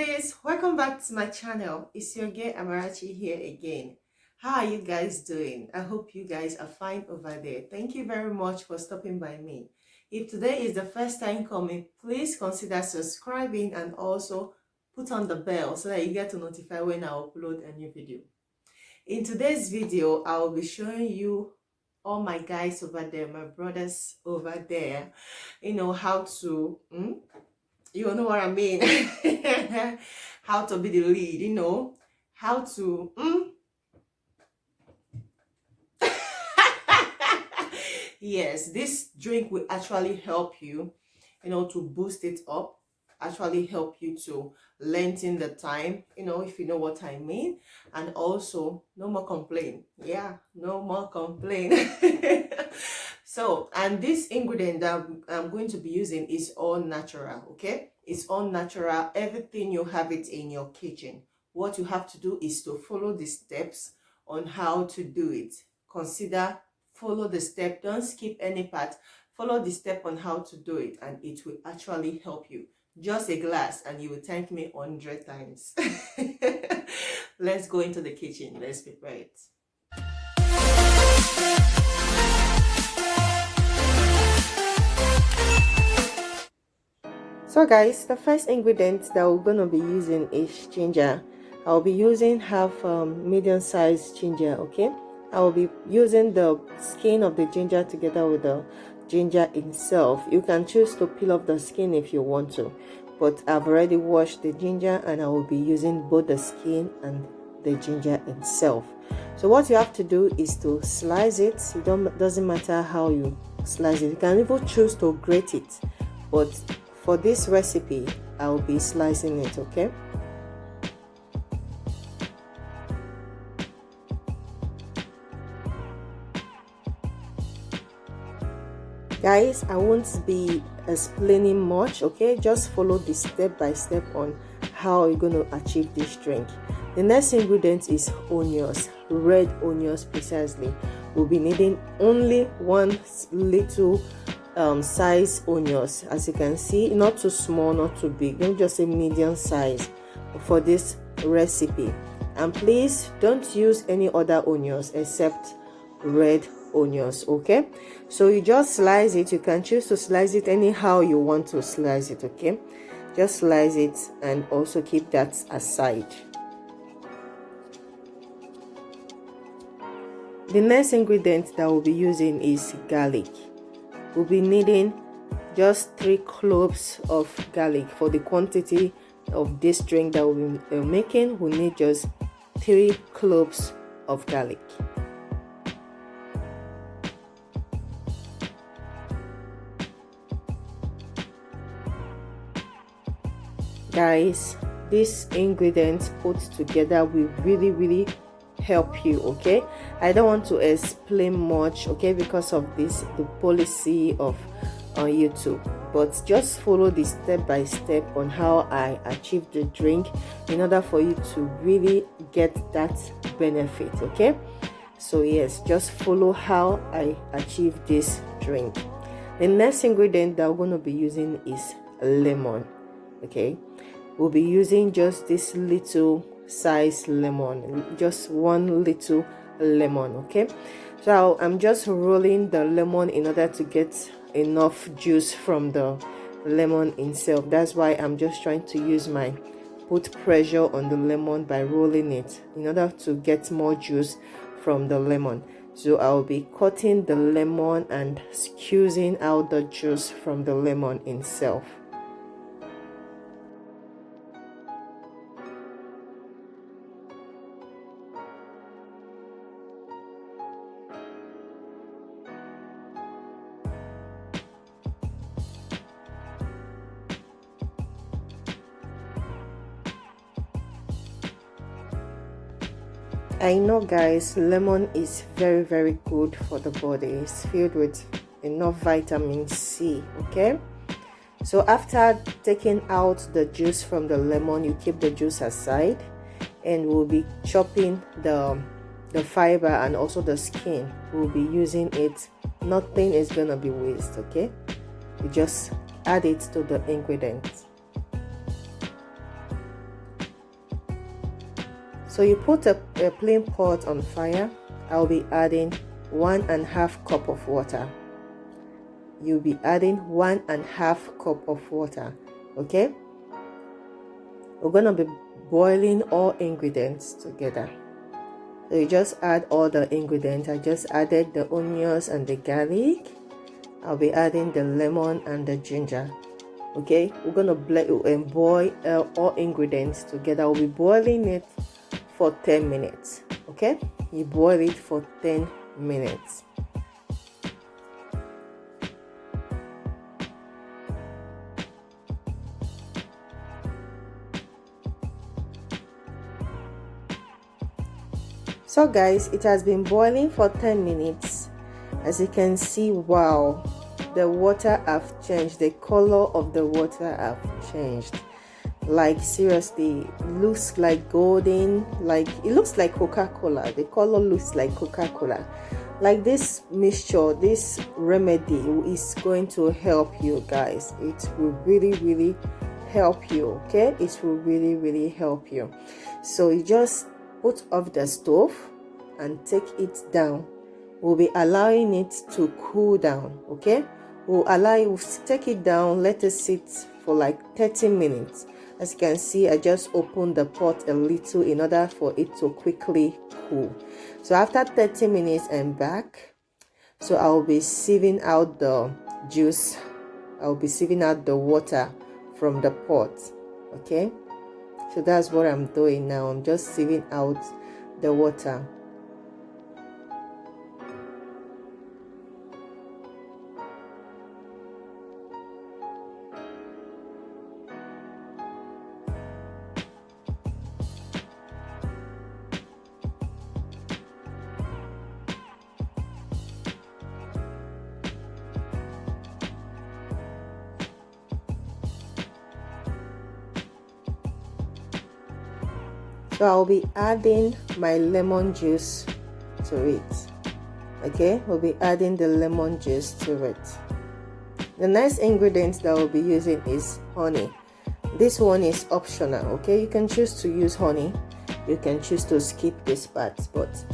lovelies, welcome back to my channel. It's your girl Amarachi here again. How are you guys doing? I hope you guys are fine over there. Thank you very much for stopping by me. If today is the first time coming, please consider subscribing and also put on the bell so that you get to notify when I upload a new video. In today's video, I will be showing you all my guys over there, my brothers over there, how to you know what I mean. How to be the lead, how to yes, this drink will actually help you, to boost it up, actually help you to lengthen the time, if you know what I mean. And also, no more complain. Yeah, no more complain. So, and this ingredient that I'm going to be using is all natural, okay? It's all natural. Everything, you have it in your kitchen. What you have to do is to follow the steps on how to do it. Follow the step. Don't skip any part. Follow the step on how to do it, and it will actually help you. Just a glass and you will thank me 100 times. Let's go into the kitchen. Let's prepare it. So guys, the first ingredient that we're going to be using is ginger. I'll be using half medium-sized ginger, okay? I will be using the skin of the ginger together with the ginger itself. You can choose to peel off the skin if you want to, but I've already washed the ginger and I will be using both the skin and the ginger itself. So what you have to do is to slice it. Doesn't matter how you slice it. You can even choose to grate it, but for this recipe I will be slicing it, okay? Guys, I won't be explaining much, okay? Just follow the step by step on how you're going to achieve this drink. The next ingredient is onions, red onions precisely. We'll be needing only one little size onions, as you can see, not too small, not too big, don't just say medium size for this recipe. And please don't use any other onions except red onions, okay? So you just slice it. You can choose to slice it anyhow you want to slice it, okay? Just slice it and also keep that aside. The next ingredient that we'll be using is garlic. We'll be needing just 3 cloves of garlic. For the quantity of this drink that we'll be making, we'll need just 3 cloves of garlic. Guys, this ingredient put together will really help you, okay? I don't want to explain much, okay, because of the policy of YouTube, but just follow the step by step on how I achieve the drink in order for you to really get that benefit, okay? So yes, just follow how I achieve this drink. The next ingredient that we're going to be using is lemon, okay? We'll be using just this little size lemon, just one little lemon, okay? So I'm just rolling the lemon in order to get enough juice from the lemon itself. That's why I'm just trying to use put pressure on the lemon by rolling it in order to get more juice from the lemon. So I'll be cutting the lemon and squeezing out the juice from the lemon itself. I know guys, lemon is very good for the body. It's filled with enough vitamin C, okay? So after taking out the juice from the lemon, you keep the juice aside, and we'll be chopping the fiber and also the skin. We'll be using it. Nothing is gonna be waste, okay? You just add it to the ingredients. So you put a plain pot on fire. I'll be adding 1.5 cup of water. You'll be adding 1.5 cup of water. Okay, we're gonna be boiling all ingredients together. So you just add all the ingredients. I just added the onions and the garlic. I'll be adding the lemon and the ginger. Okay, we're gonna blend and boil all ingredients together. We'll be boiling it for 10 minutes. Okay, you boil it for 10 minutes. So guys, it has been boiling for 10 minutes. As you can see, wow, the water have changed. The color of the water have changed. Like seriously, looks like golden, like it looks like Coca-Cola. The color looks like Coca-Cola. Like this mixture, this remedy is going to help you guys. It will really help you. Okay, it will really help you. So you just put off the stove and take it down. We'll be allowing it to cool down. Okay, we'll take it down, let it sit for like 30 minutes. As you can see, I just opened the pot a little in order for it to quickly cool. So after 30 minutes, I'm back. So I'll be sieving out the juice. I'll be sieving out the water from the pot. Okay, so that's what I'm doing now. I'm just sieving out the water. So I'll be adding my lemon juice to it. Okay, we'll be adding the lemon juice to it. The next ingredient that we'll be using is honey. This one is optional. Okay, you can choose to use honey, you can choose to skip this part, but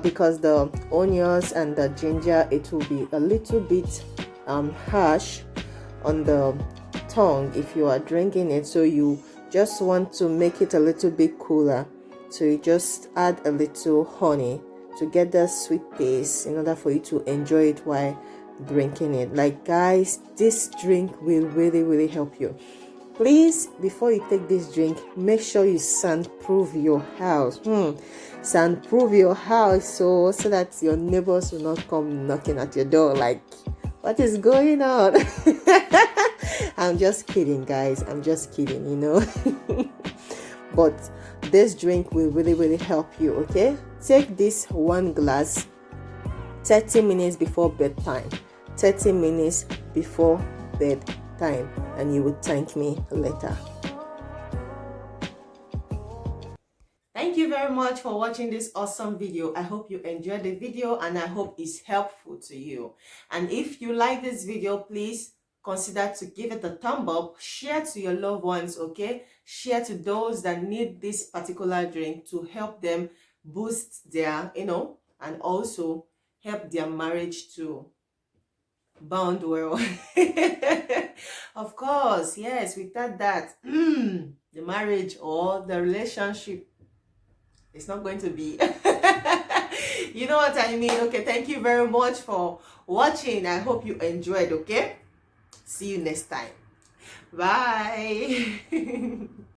because the onions and the ginger, it will be a little bit harsh on the tongue if you are drinking it, so you just want to make it a little bit cooler, so you just add a little honey to get the sweet taste in order for you to enjoy it while drinking it. Like guys, this drink will really help you. Please, before you take this drink, make sure you soundproof your house. Soundproof your house so that your neighbors will not come knocking at your door like, what is going on? I'm just kidding, guys. I'm just kidding, you know. But this drink will really help you. Okay, take this 1 glass 30 minutes before bedtime. 30 minutes before bedtime, and you will thank me later. Thank you very much for watching this awesome video. I hope you enjoyed the video and I hope it's helpful to you. And if you like this video, please consider to give it a thumb up, share to your loved ones, okay? Share to those that need this particular drink to help them boost their, and also help their marriage to bound well. Of course, yes, without that, the marriage or the relationship, it's not going to be. You know what I mean? Okay, thank you very much for watching. I hope you enjoyed, okay? See you next time. Bye.